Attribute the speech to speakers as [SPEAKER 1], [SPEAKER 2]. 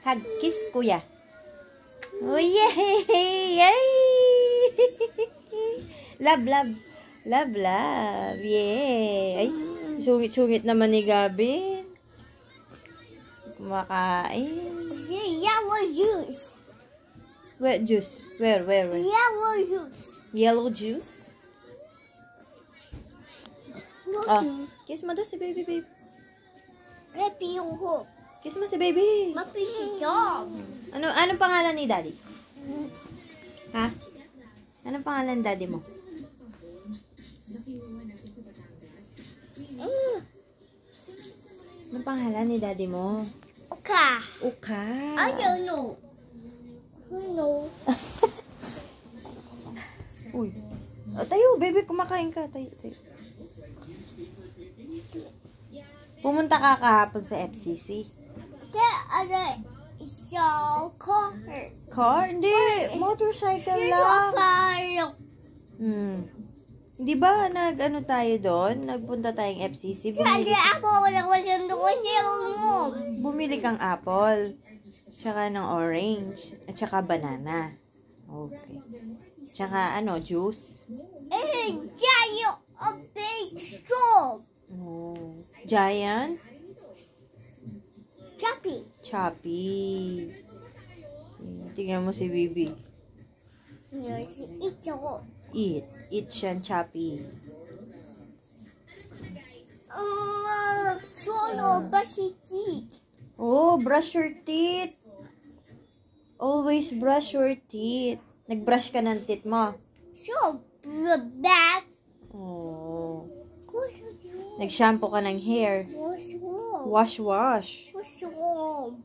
[SPEAKER 1] Hug, kiss, kuya. Oh, yay! Yay! Love, love. Love, love. Yay! Ay, sungit-sungit naman ni Gabin. Kumakain.
[SPEAKER 2] Yellow juice.
[SPEAKER 1] Where juice? Where?
[SPEAKER 2] Yellow juice.
[SPEAKER 1] Yellow juice?
[SPEAKER 2] No
[SPEAKER 1] Oh, kiss mo daw si baby, babe.
[SPEAKER 2] Happy ho.
[SPEAKER 1] Kiss mo si baby.
[SPEAKER 2] Mapishi job.
[SPEAKER 1] Anong pangalan ni daddy? Ha? Anong pangalan ni daddy mo? Anong pangalan ni daddy mo?
[SPEAKER 2] Uka.
[SPEAKER 1] Uka.
[SPEAKER 2] I don't know. Who knows?
[SPEAKER 1] Uy. Oh, tayo, baby, kumakain ka. Tayo. Pumunta ka kahapon sa FCC.
[SPEAKER 2] Car.
[SPEAKER 1] Car? Hindi. Motorcycle lang. Di ba nag-ano tayo doon? Nagpunta tayong FCC. Bumili kang apple. Tsaka ng orange. At tsaka banana. Okay. Tsaka juice.
[SPEAKER 2] Giant a big straw.
[SPEAKER 1] Oh. Giant? Choppy. Tingnan mo si Bibi. Eat siyang choppy.
[SPEAKER 2] Brush your teeth.
[SPEAKER 1] Oh, brush your teeth. Always brush your teeth. Nag-brush ka ng teeth mo.
[SPEAKER 2] So, back.
[SPEAKER 1] Oh. Nag-shampoo ka ng hair. Wash.
[SPEAKER 2] What's wrong?